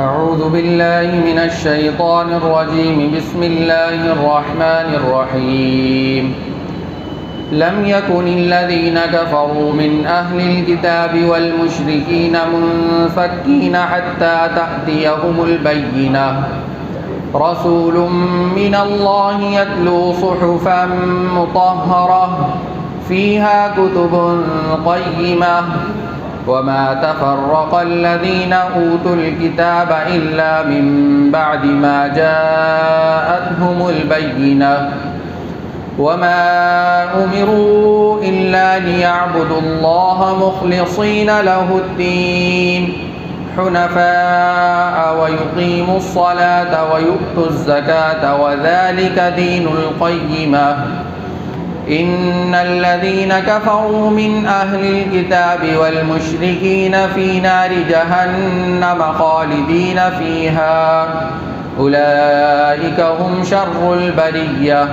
أعوذ بالله من الشيطان الرجيم. بسم الله الرحمن الرحيم. لم يكن الذين كفروا من أهل الكتاب والمشركين منفكين حتى تأتيهم البينة. رسول من الله يتلو صحفا مطهرة فيها كتب قيمة. وما تفرق الذين أوتوا الكتاب إلا من بعد ما جاءتهم البينة. وما أمروا إلا ليعبدوا الله مخلصين له الدين حنفاء ويقيموا الصلاة ويؤتوا الزكاة وذلك دين القيمة. إن الذين كفروا من أهل الكتاب والمشركين في نار جهنم خالدين فيها أولئك هم شر البرية.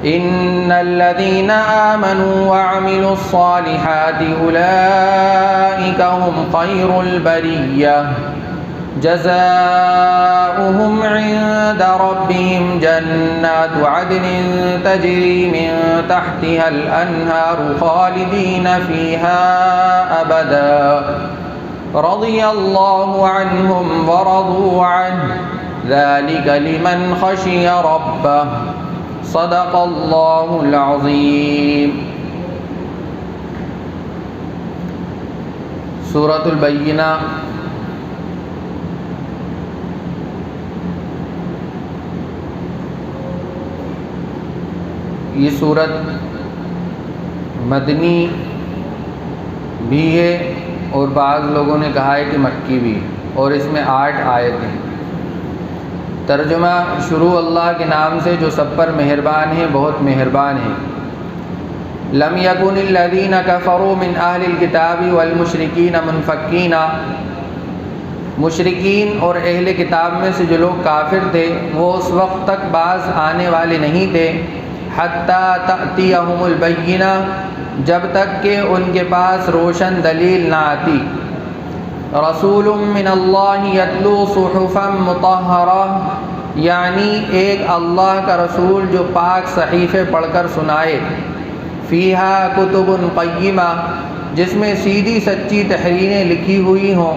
إن الذين آمنوا وعملوا الصالحات أولئك هم خير البرية. جزاؤهم عند ربهم جنات عدن تجري من تحتها الأنهار خالدين فيها أبدا. رضي الله عنهم ورضوا عنه ذلك لمن خشي ربه. صدق اللہ العظیم. سورۃ البینہ یہ سورت مدنی بھی ہے اور بعض لوگوں نے کہا ہے کہ مکی بھی ہے، اور اس میں 8 آیتیں ہیں. ترجمہ شروع اللہ کے نام سے جو سب پر مہربان ہے، بہت مہربان ہے. لم یکن الذین کفروا من اہل الکتاب والمشرکین منفکین. مشرکین اور اہل کتاب میں سے جو لوگ کافر تھے وہ اس وقت تک باز آنے والے نہیں تھے حتی تأتیہم البینہ، جب تک کہ ان کے پاس روشن دلیل نہ آتی. رسول من اللہ یتلو صحفا مطہرہ، یعنی ایک اللہ کا رسول جو پاک صحیفے پڑھ کر سنائے. فیہا کتب قیمہ، جس میں سیدھی سچی تحریریں لکھی ہوئی ہوں.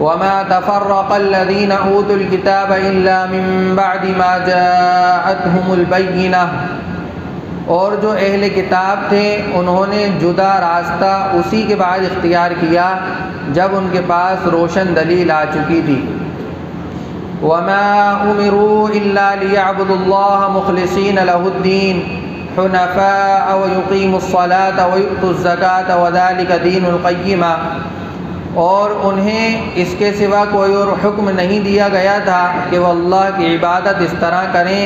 وما تفرق الذین اوتوا الکتاب الا من بعد ما جاءتهم البینہ، اور جو اہل کتاب تھے انہوں نے جدا راستہ اسی کے بعد اختیار کیا جب ان کے پاس روشن دلیل آ چکی تھی. وما امروا الا ليعبدوا الله مخلصين له الدين حنفاء ويقيموا الصلاة ويؤتوا الزكاة وذلك دين القيمة. اور انہیں اس کے سوا کوئی اور حکم نہیں دیا گیا تھا کہ وہ اللہ کی عبادت اس طرح کریں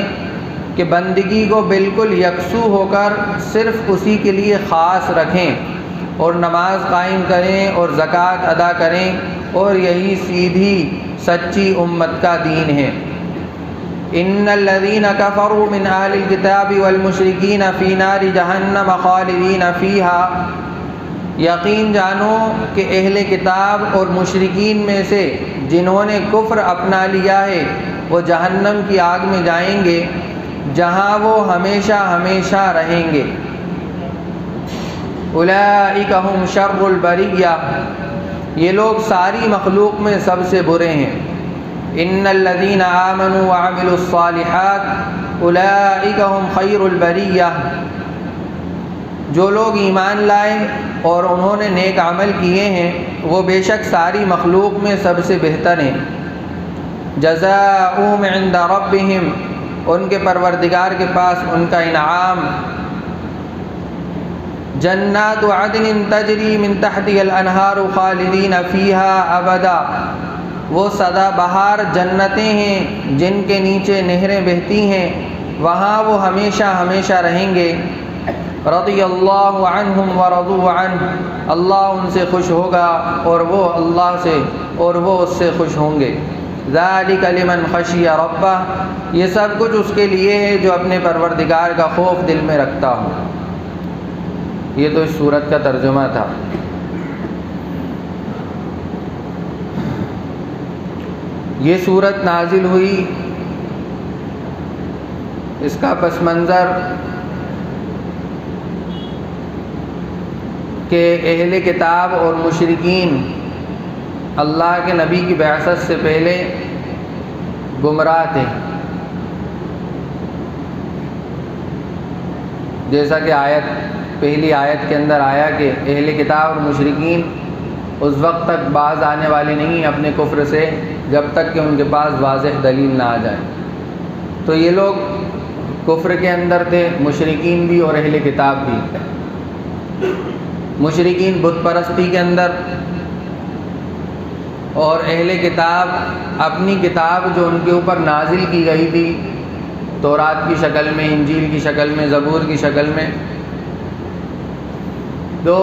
کہ بندگی کو بالکل یکسو ہو کر صرف اسی کے لیے خاص رکھیں، اور نماز قائم کریں اور زکوٰۃ ادا کریں، اور یہی سیدھی سچی امت کا دین ہے. ان الذین کفروا من اہل الکتاب والمشرکین فی نار جہنم خالدین فیہا. یقین جانو کہ اہل کتاب اور مشرکین میں سے جنہوں نے کفر اپنا لیا ہے وہ جہنم کی آگ میں جائیں گے جہاں وہ ہمیشہ ہمیشہ رہیں گے. اولئک هم شر البریہ، یہ لوگ ساری مخلوق میں سب سے برے ہیں. ان الذین آمنوا وعملوا الصالحات اولئک هم خیر البریہ، جو لوگ ایمان لائے اور انہوں نے نیک عمل کیے ہیں وہ بے شک ساری مخلوق میں سب سے بہتر ہیں. جزاؤہم عند ربہم، ان کے پروردگار کے پاس ان کا انعام. جنات عدن تجری من تحتها الانہار خالدین فیہا ابدا، وہ سدا بہار جنتیں ہیں جن کے نیچے نہریں بہتی ہیں، وہاں وہ ہمیشہ ہمیشہ رہیں گے. رضی اللہ عنہم ورضوا عنہ، اللہ ان سے خوش ہوگا اور وہ اللہ سے اور وہ اس سے خوش ہوں گے. ذالک لمن خشی ربہ، یہ سب کچھ اس کے لیے ہے جو اپنے پروردگار کا خوف دل میں رکھتا ہو. یہ تو اس سورت کا ترجمہ تھا. یہ صورت نازل ہوئی، اس کا پس منظر کہ اہل کتاب اور مشرکین اللہ کے نبی کی بعثت سے پہلے گمراہ تھے، جیسا کہ پہلی آیت کے اندر آیا کہ اہل کتاب اور مشرکین اس وقت تک باز آنے والے نہیں اپنے کفر سے جب تک کہ ان کے پاس واضح دلیل نہ آ جائے۔ تو یہ لوگ کفر کے اندر تھے، مشرکین بھی اور اہل کتاب بھی۔ مشرکین بت پرستی کے اندر، اور اہل کتاب اپنی کتاب جو ان کے اوپر نازل کی گئی تھی تورات کی شکل میں، انجیل کی شکل میں، زبور کی شکل میں، تو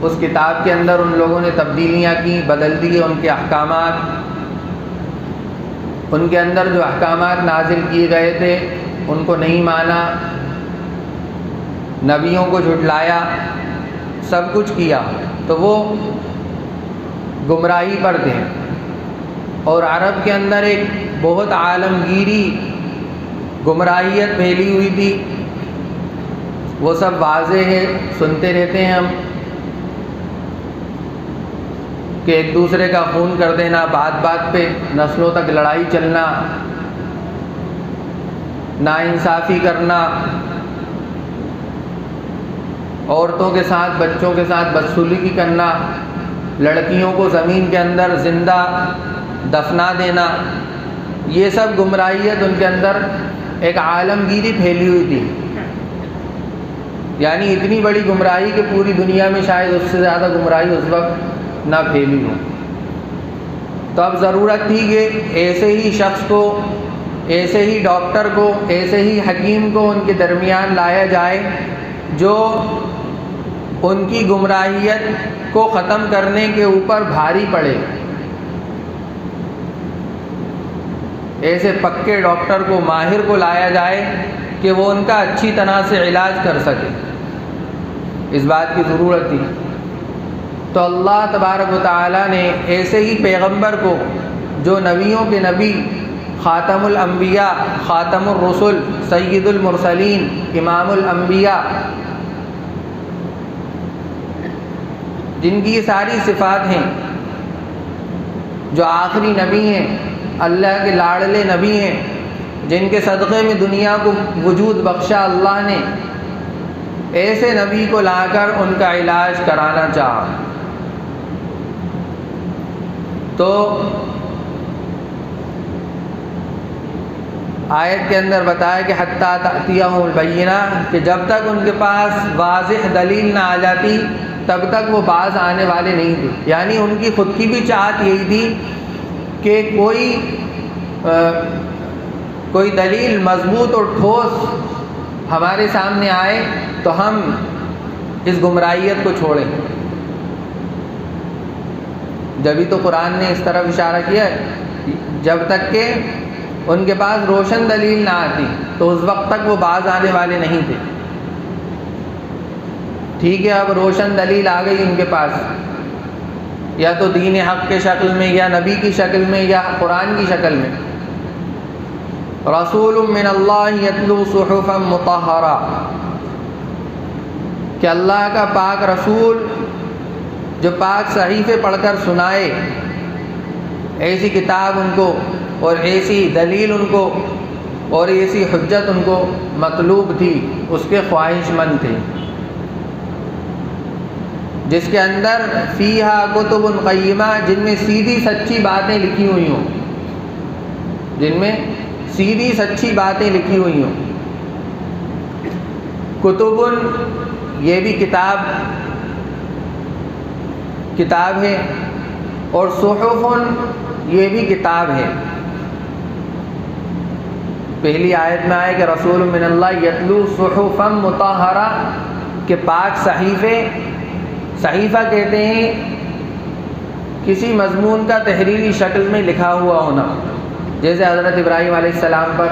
اس کتاب کے اندر ان لوگوں نے تبدیلیاں کی، بدل دیے ان کے احکامات۔ ان کے اندر جو احکامات نازل کیے گئے تھے ان کو نہیں مانا، نبیوں کو جھٹلایا، سب کچھ کیا، تو وہ گمراہی پر تھے۔ اور عرب کے اندر ایک بہت عالمگیری گمراہیت پھیلی ہوئی تھی، وہ سب واضح ہے، سنتے رہتے ہیں ہم، کہ ایک دوسرے کا خون کر دینا، بات بات پہ نسلوں تک لڑائی چلنا، ناانصافی کرنا، عورتوں کے ساتھ بچوں کے ساتھ بدسلوکی کرنا، لڑکیوں کو زمین کے اندر زندہ دفنا دینا، یہ سب گمراہیت ان کے اندر ایک عالمگیری پھیلی ہوئی تھی۔ یعنی اتنی بڑی گمراہی کہ پوری دنیا میں شاید اس سے زیادہ گمراہی اس وقت نہ پھیلی ہو۔ تو اب ضرورت تھی کہ ایسے ہی شخص کو، ایسے ہی ڈاکٹر کو، ایسے ہی حکیم کو ان کے درمیان لایا جائے جو ان کی گمراہیت کو ختم کرنے کے اوپر بھاری پڑے۔ ایسے پکے ڈاکٹر کو، ماہر کو لایا جائے کہ وہ ان کا اچھی طرح سے علاج کر سکے، اس بات کی ضرورت تھی۔ تو اللہ تبارک و تعالیٰ نے ایسے ہی پیغمبر کو جو نبیوں کے نبی، خاتم الانبیاء، خاتم الرسل، سید المرسلین، امام الانبیاء، جن کی یہ ساری صفات ہیں، جو آخری نبی ہیں، اللہ کے لاڑلے نبی ہیں، جن کے صدقے میں دنیا کو وجود بخشا اللہ نے، ایسے نبی کو لا کر ان کا علاج کرانا چاہا۔ تو آیت کے اندر بتایا کہ حتیٰ تأتیہم البینہ، کہ جب تک ان کے پاس واضح دلیل نہ آ جاتی تب تک وہ باز آنے والے نہیں تھے۔ یعنی ان کی خود کی بھی چاہت یہی تھی کہ کوئی دلیل مضبوط اور ٹھوس ہمارے سامنے آئے تو ہم اس گمراہیت کو چھوڑیں۔ جبھی تو قرآن نے اس طرف اشارہ کیا ہے، جب تک کہ ان کے پاس روشن دلیل نہ آتی تو اس وقت تک وہ باز آنے والے نہیں تھے۔ ٹھیک ہے، اب روشن دلیل آ گئی ان کے پاس، یا تو دین حق کے شکل میں، یا نبی کی شکل میں، یا قرآن کی شکل میں۔ رسول من اللہ یتلو صحفا مطہرہ، کہ اللہ کا پاک رسول جو پاک صحیفے پڑھ کر سنائے، ایسی کتاب ان کو اور ایسی دلیل ان کو اور ایسی حجت ان کو مطلوب تھی، اس کے خواہش مند تھے، جس کے اندر فیہا کتب قیمہ، جن میں سیدھی سچی باتیں لکھی ہوئی ہوں، جن میں سیدھی سچی باتیں لکھی ہوئی ہوں۔ کتب، یہ بھی کتاب ہے، اور صحف، یہ بھی کتاب ہے۔ پہلی آیت میں آئے کہ رسول من اللہ یتلو صحفا مطہرہ، کہ پاک صحیفے، صحیفہ کہتے ہیں کسی مضمون کا تحریری شکل میں لکھا ہوا ہونا، جیسے حضرت ابراہیم علیہ السلام پر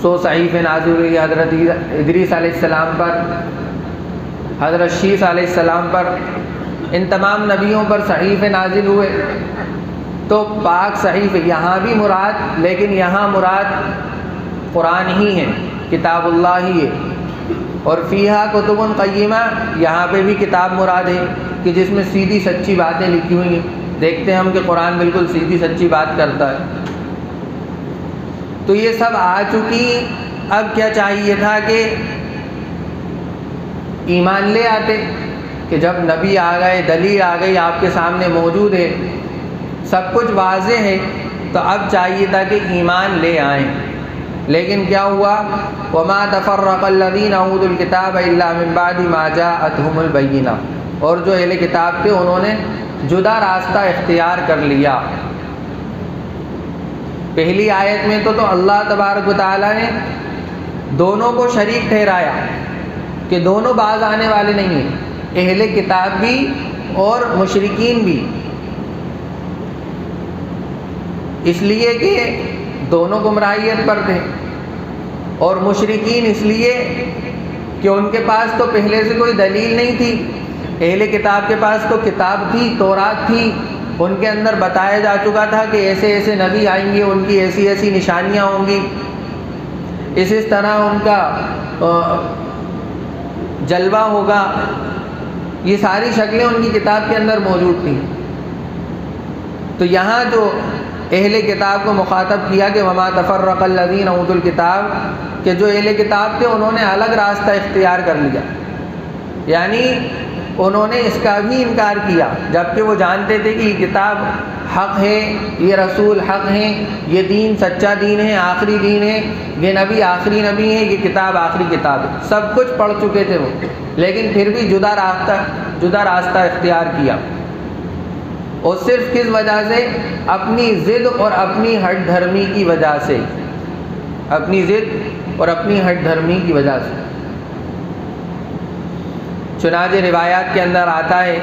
100 صحیفے نازل ہوئی، حضرت ادریس علیہ السلام پر، حضرت شیس علیہ السلام پر، ان تمام نبیوں پر صحیفے نازل ہوئے۔ تو پاک صحیفے یہاں بھی مراد، لیکن یہاں مراد قرآن ہی ہے، کتاب اللہ ہی ہے، اور فیہا کتب قیمہ یہاں پہ بھی کتاب مراد ہے کہ جس میں سیدھی سچی باتیں لکھی ہوئی ہیں۔ دیکھتے ہیں ہم کہ قرآن بالکل سیدھی سچی بات کرتا ہے۔ تو یہ سب آ چکی، اب کیا چاہیے تھا کہ ایمان لے آتے، کہ جب نبی آ گئے، دلیل آ گئی، آپ کے سامنے موجود ہے، سب کچھ واضح ہے، تو اب چاہیے تھا کہ ایمان لے آئیں۔ لیکن کیا ہوا؟ وَمَا تَفَرَّقَ الَّذِينَ أُوتُوا الْكِتَابَ إِلَّا مِن بَعْدِ مَا جَاءَتْهُمُ الْبَيِّنَةُ، اور جو اہل کتاب تھے انہوں نے جدا راستہ اختیار کر لیا۔ پہلی آیت میں تو اللہ تبارک و تعالیٰ نے دونوں کو شریک ٹھہرایا کہ دونوں باز آنے والے نہیں ہیں، اہل کتاب بھی اور مشرکین بھی، اس لیے کہ دونوں گمراہیت پر تھے، اور مشرکین اس لیے کہ ان کے پاس تو پہلے سے کوئی دلیل نہیں تھی۔ اہل کتاب کے پاس تو کتاب تھی، تورات تھی، ان کے اندر بتایا جا چکا تھا کہ ایسے ایسے نبی آئیں گے، ان کی ایسی ایسی نشانیاں ہوں گی، اس طرح ان کا جلوہ ہوگا، یہ ساری شکلیں ان کی کتاب کے اندر موجود تھیں۔ تو یہاں جو اہل کتاب کو مخاطب کیا کہ وما تفرق الذین اوتوا الکتاب، کہ جو اہل کتاب تھے انہوں نے الگ راستہ اختیار کر لیا، یعنی انہوں نے اس کا بھی انکار کیا، جبکہ وہ جانتے تھے کہ یہ کتاب حق ہے، یہ رسول حق ہیں، یہ دین سچا دین ہے، آخری دین ہے، یہ نبی آخری نبی ہے، یہ کتاب آخری کتاب ہے، سب کچھ پڑھ چکے تھے وہ، لیکن پھر بھی جدا راستہ اختیار کیا، اور صرف کس وجہ سے؟ اپنی ضد اور اپنی ہٹ دھرمی کی وجہ سے، اپنی ضد اور اپنی ہٹ دھرمی کی وجہ سے۔ چنانچہ روایات کے اندر آتا ہے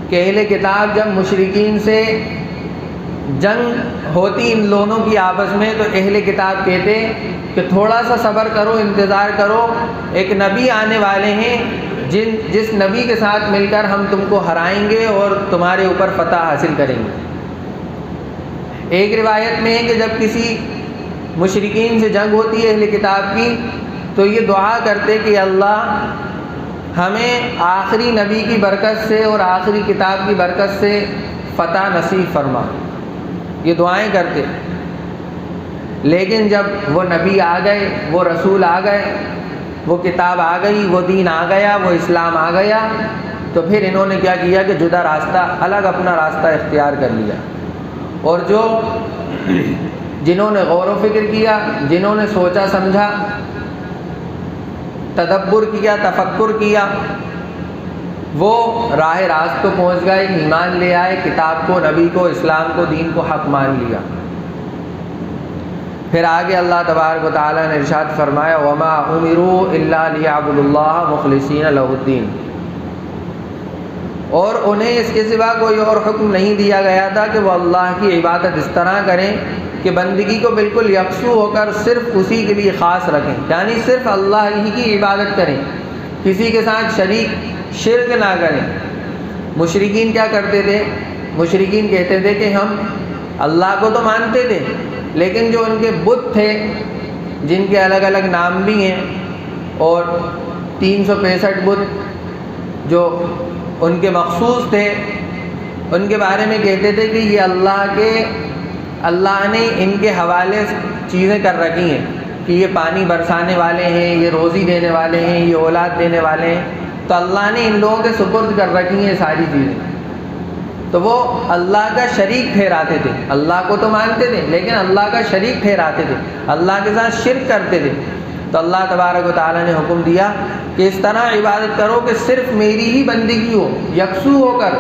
کہ اہل کتاب جب مشرکین سے جنگ ہوتی ان دونوں کی آپس میں، تو اہل کتاب کہتے کہ تھوڑا سا صبر کرو، انتظار کرو، ایک نبی آنے والے ہیں جس نبی کے ساتھ مل کر ہم تم کو ہرائیں گے اور تمہارے اوپر فتح حاصل کریں گے۔ ایک روایت میں ہے کہ جب کسی مشرکین سے جنگ ہوتی ہے اہل کتاب کی، تو یہ دعا کرتے کہ اللہ ہمیں آخری نبی کی برکت سے اور آخری کتاب کی برکت سے فتح نصیب فرما، یہ دعائیں کرتے۔ لیکن جب وہ نبی آ گئے، وہ رسول آ گئے، وہ کتاب آ گئی، وہ دین آ گیا، وہ اسلام آ گیا، تو پھر انہوں نے کیا کیا کہ جدا راستہ، الگ اپنا راستہ اختیار کر لیا، اور جنہوں نے غور و فکر کیا، جنہوں نے سوچا سمجھا، تدبر کیا، تفکر کیا، وہ راہ راست کو پہنچ گئے، ایمان لے آئے، کتاب کو، نبی کو، اسلام کو، دین کو حق مان لیا۔ پھر آگے اللہ تبارک و تعالیٰ نے ارشاد فرمایا وَمَا أُمِرُوا إِلَّا لِيَعْبُدُوا اللَّهَ مُخْلِصِينَ لَهُ الدِّينَ، اور انہیں اس کے سوا کوئی اور حکم نہیں دیا گیا تھا کہ وہ اللہ کی عبادت اس طرح کریں کہ بندگی کو بالکل یکسو ہو کر صرف اسی کے لیے خاص رکھیں، یعنی صرف اللہ ہی کی عبادت کریں، کسی کے ساتھ شرک نہ کریں۔ مشرکین کیا کرتے تھے؟ مشرکین کہتے تھے کہ ہم اللہ کو تو مانتے تھے، لیکن جو ان کے بت تھے، جن کے الگ الگ نام بھی ہیں، اور 365 بت جو ان کے مخصوص تھے، ان کے بارے میں کہتے تھے کہ یہ اللہ نے ان کے حوالے چیزیں کر رکھی ہیں کہ یہ پانی برسانے والے ہیں، یہ روزی دینے والے ہیں، یہ اولاد دینے والے ہیں، تو اللہ نے ان لوگوں کے سپرد کر رکھی ہیں ساری چیزیں، تو وہ اللہ کا شریک ٹھہراتے تھے۔ اللہ کو تو مانتے تھے لیکن اللہ کا شریک ٹھہراتے تھے، اللہ کے ساتھ شرک کرتے تھے۔ تو اللہ تبارک و تعالیٰ نے حکم دیا کہ اس طرح عبادت کرو کہ صرف میری ہی بندگی ہو، یکسو ہو کر،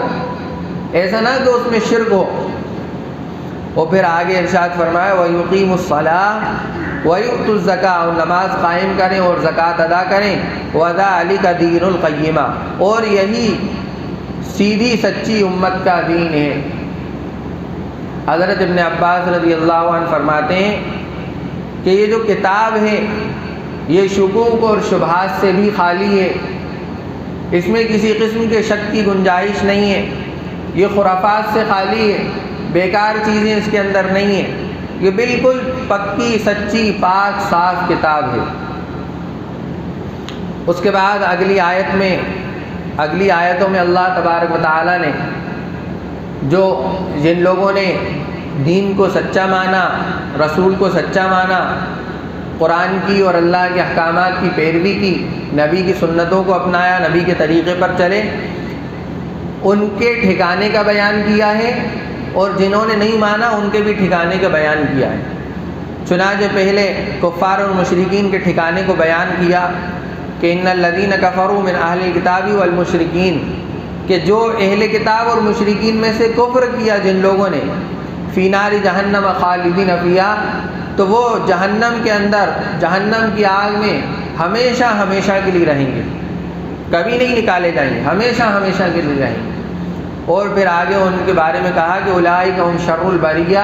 ایسا نہ کہ اس میں شرک ہو۔ اور پھر آگے ارشاد فرمایا وَيُقِيمُ الصَّلَاةَ وَيُؤْتُوا الزَّكَاةَ، اور نماز قائم کریں اور زکوٰۃ ادا کریں، وَذَلِكَ دِينُ الْقَيِّمَةِ، اور یہی سیدھی سچی امت کا دین ہے۔ حضرت ابن عباس رضی اللہ عنہ فرماتے ہیں کہ یہ جو کتاب ہے یہ شکوک اور شبہات سے بھی خالی ہے، اس میں کسی قسم کے شک کی گنجائش نہیں ہے، یہ خرافات سے خالی ہے، بیکار چیزیں اس کے اندر نہیں ہیں، یہ بالکل پکی سچی پاک صاف کتاب ہے۔ اس کے بعد اگلی آیتوں میں اللہ تبارک و تعالیٰ نے جن لوگوں نے دین کو سچا مانا، رسول کو سچا مانا، قرآن کی اور اللہ کے احکامات کی پیروی کی، نبی کی سنتوں کو اپنایا، نبی کے طریقے پر چلے، ان کے ٹھکانے کا بیان کیا ہے، اور جنہوں نے نہیں مانا ان کے بھی ٹھکانے کا بیان کیا ہے۔ چنانچہ پہلے کفار اور مشرکین کے ٹھکانے کو بیان کیا کہ ان الذین کفروا من اہل الکتاب والمشرکین، کہ جو اہل کتاب اور مشرکین میں سے کفر کیا جن لوگوں نے، فی نار جہنم خالدین فیہا، تو وہ جہنم کے اندر، جہنم کی آگ میں ہمیشہ ہمیشہ کے لیے رہیں گے، کبھی نہیں نکالے جائیں گے، ہمیشہ ہمیشہ کے لیے رہیں گے۔ اور پھر آگے ان کے بارے میں کہا کہ اولئک هم شر البریہ،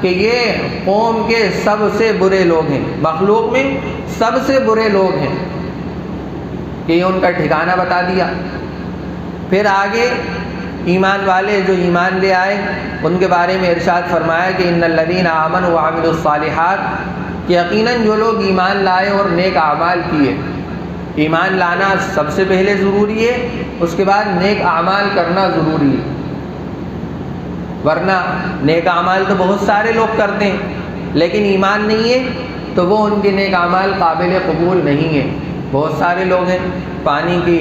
کہ یہ قوم کے سب سے برے لوگ ہیں، مخلوق میں سب سے برے لوگ ہیں، کہ یہ ان کا ٹھکانہ بتا دیا۔ پھر آگے ایمان والے جو ایمان لے آئے ان کے بارے میں ارشاد فرمایا کہ ان الذین آمنوا وعملوا الصالحات، کہ یقیناً جو لوگ ایمان لائے اور نیک اعمال کیے، ایمان لانا سب سے پہلے ضروری ہے، اس کے بعد نیک اعمال کرنا ضروری ہے، ورنہ نیک اعمال تو بہت سارے لوگ کرتے ہیں لیکن ایمان نہیں ہے تو وہ ان کے نیک اعمال قابل قبول نہیں ہیں۔ بہت سارے لوگ ہیں پانی کی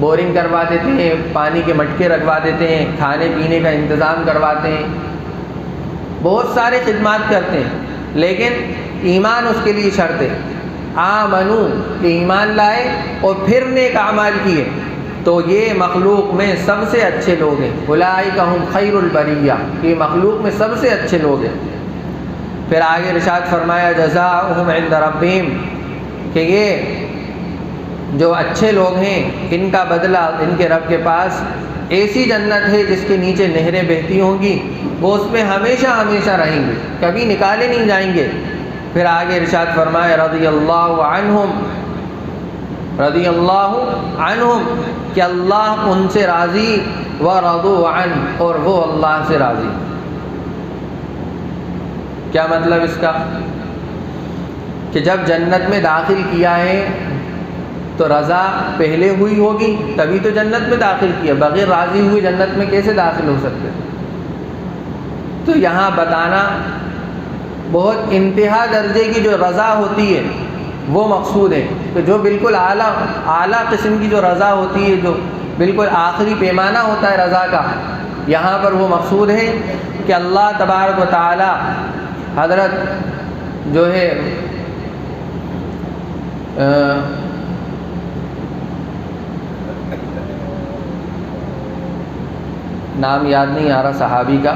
بورنگ کروا دیتے ہیں، پانی کے مٹکے رکھوا دیتے ہیں، کھانے پینے کا انتظام کرواتے ہیں، بہت سارے خدمات کرتے ہیں، لیکن ایمان اس کے لیے شرط ہے۔ آمنو، کہ ایمان لائے اور پھر نیک اعمال کیے، تو یہ مخلوق میں سب سے اچھے لوگ ہیں۔ اولئک هم خیر البریہ، یہ مخلوق میں سب سے اچھے لوگ ہیں۔ پھر آگے ارشاد فرمایا جزاؤہم عند ربہم، کہ یہ جو اچھے لوگ ہیں ان کا بدلہ ان کے رب کے پاس ایسی جنت ہے جس کے نیچے نہریں بہتی ہوں گی، وہ اس میں ہمیشہ ہمیشہ رہیں گے، کبھی نکالے نہیں جائیں گے۔ پھر آگے ارشاد فرمایا رضی اللہ عنہم، کہ اللہ ان سے راضی، ورضوا عنہ، اور وہ اللہ سے راضی۔ کیا مطلب اس کا؟ کہ جب جنت میں داخل کیا ہے تو رضا پہلے ہوئی ہوگی تبھی تو جنت میں داخل کیا، بغیر راضی ہوئی جنت میں کیسے داخل ہو سکتے؟ تو یہاں بتانا بہت انتہا درجے کی جو رضا ہوتی ہے وہ مقصود ہے، کہ جو بالکل اعلیٰ قسم کی جو رضا ہوتی ہے، جو بالکل آخری پیمانہ ہوتا ہے رضا کا، یہاں پر وہ مقصود ہے کہ اللہ تبارک و تعالی حضرت جو ہے نام یاد نہیں آ رہا صحابی کا،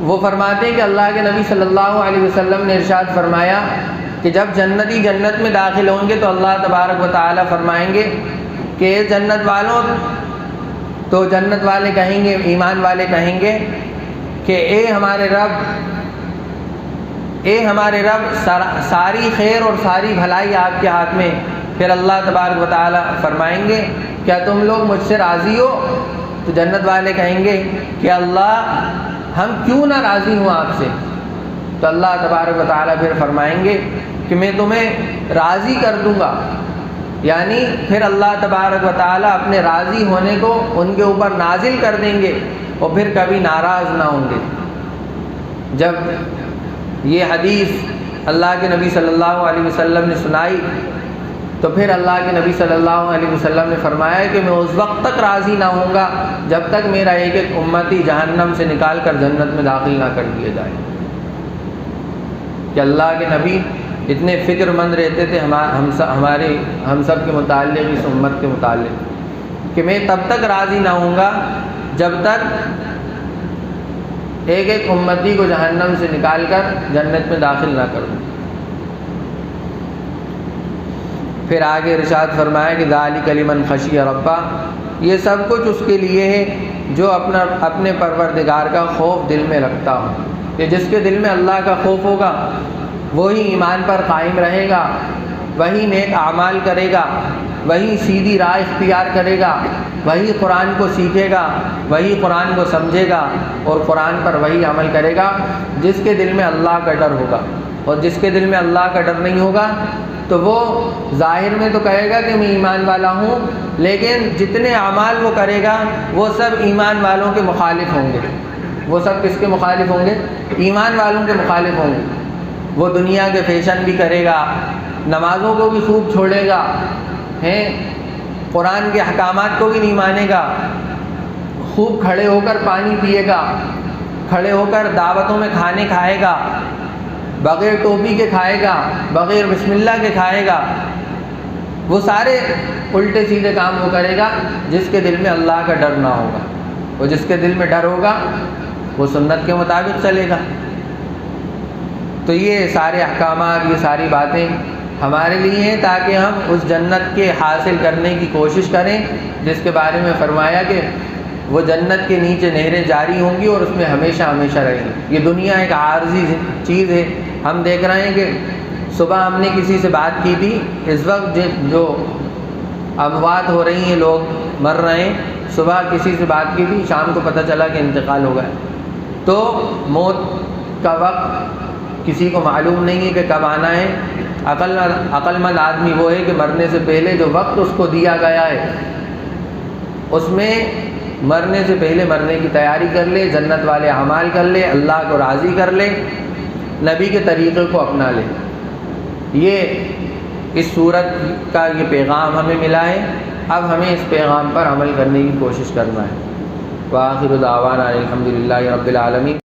وہ فرماتے ہیں کہ اللہ کے نبی صلی اللہ علیہ وسلم نے ارشاد فرمایا کہ جب جنتی جنت میں داخل ہوں گے تو اللہ تبارک و تعالی فرمائیں گے کہ اے جنت والوں، تو جنت والے کہیں گے، ایمان والے کہیں گے کہ اے ہمارے رب ساری خیر اور ساری بھلائی آپ کے ہاتھ میں۔ پھر اللہ تبارک و تعالی فرمائیں گے کیا تم لوگ مجھ سے راضی ہو؟ تو جنت والے کہیں گے کہ اللہ ہم کیوں نہ راضی ہوں آپ سے؟ تو اللہ تبارک و تعالی پھر فرمائیں گے کہ میں تمہیں راضی کر دوں گا، یعنی پھر اللہ تبارک و تعالی اپنے راضی ہونے کو ان کے اوپر نازل کر دیں گے اور پھر کبھی ناراض نہ ہوں گے۔ جب یہ حدیث اللہ کے نبی صلی اللہ علیہ وسلم نے سنائی تو پھر اللہ کے نبی صلی اللہ علیہ وسلم نے فرمایا کہ میں اس وقت تک راضی نہ ہوں گا جب تک میرا ایک ایک امتی جہنم سے نکال کر جنت میں داخل نہ کر دیا جائے۔ کہ اللہ کے نبی اتنے فکر مند رہتے تھے ہم سب کے متعلق، اس امت کے متعلق، کہ میں تب تک راضی نہ ہوں گا جب تک ایک ایک امتی کو جہنم سے نکال کر جنت میں داخل نہ کر دوں۔ پھر آگے ارشاد فرمایا کہ ذالک لمن خشی ربہ، یہ سب کچھ اس کے لیے ہے جو اپنے پروردگار کا خوف دل میں رکھتا ہو، کہ جس کے دل میں اللہ کا خوف ہوگا وہی ایمان پر قائم رہے گا، وہی نیک اعمال کرے گا، وہی سیدھی راہ اختیار کرے گا، وہی قرآن کو سیکھے گا، وہی قرآن کو سمجھے گا اور قرآن پر وہی عمل کرے گا جس کے دل میں اللہ کا ڈر ہوگا۔ اور جس کے دل میں اللہ کا ڈر نہیں ہوگا تو وہ ظاہر میں تو کہے گا کہ میں ایمان والا ہوں، لیکن جتنے اعمال وہ کرے گا وہ سب ایمان والوں کے مخالف ہوں گے۔ وہ سب کس کے مخالف ہوں گے؟ ایمان والوں کے مخالف ہوں گے۔ وہ دنیا کے فیشن بھی کرے گا، نمازوں کو بھی خوب چھوڑے گا، قرآن کے احکامات کو بھی نہیں مانے گا، خوب کھڑے ہو کر پانی پیے گا، کھڑے ہو کر دعوتوں میں کھانے کھائے گا، بغیر ٹوپی کے کھائے گا، بغیر بسم اللہ کے کھائے گا۔ وہ سارے الٹے سیدھے کام وہ کرے گا جس کے دل میں اللہ کا ڈر نہ ہوگا۔ اور جس کے دل میں ڈر ہوگا وہ سنت کے مطابق چلے گا۔ تو یہ سارے احکامات، یہ ساری باتیں ہمارے لیے ہیں تاکہ ہم اس جنت کے حاصل کرنے کی کوشش کریں جس کے بارے میں فرمایا کہ وہ جنت کے نیچے نہریں جاری ہوں گی اور اس میں ہمیشہ ہمیشہ رہیں گی۔ یہ دنیا ایک عارضی چیز ہے۔ ہم دیکھ رہے ہیں کہ صبح ہم نے کسی سے بات کی تھی، اس وقت جو اموات ہو رہی ہیں، لوگ مر رہے ہیں، صبح کسی سے بات کی تھی، شام کو پتہ چلا کہ انتقال ہو گیا۔ تو موت کا وقت کسی کو معلوم نہیں ہے کہ کب آنا ہے۔ عقل مند آدمی وہ ہے کہ مرنے سے پہلے جو وقت اس کو دیا گیا ہے اس میں مرنے سے پہلے مرنے کی تیاری کر لے، جنت والے اعمال کر لے، اللہ کو راضی کر لے، نبی کے طریقے کو اپنا لے۔ یہ اس صورت کا یہ پیغام ہمیں ملا ہے، اب ہمیں اس پیغام پر عمل کرنے کی کوشش کرنا ہے۔ وآخر دعوانا الحمدللہ رب العالمین۔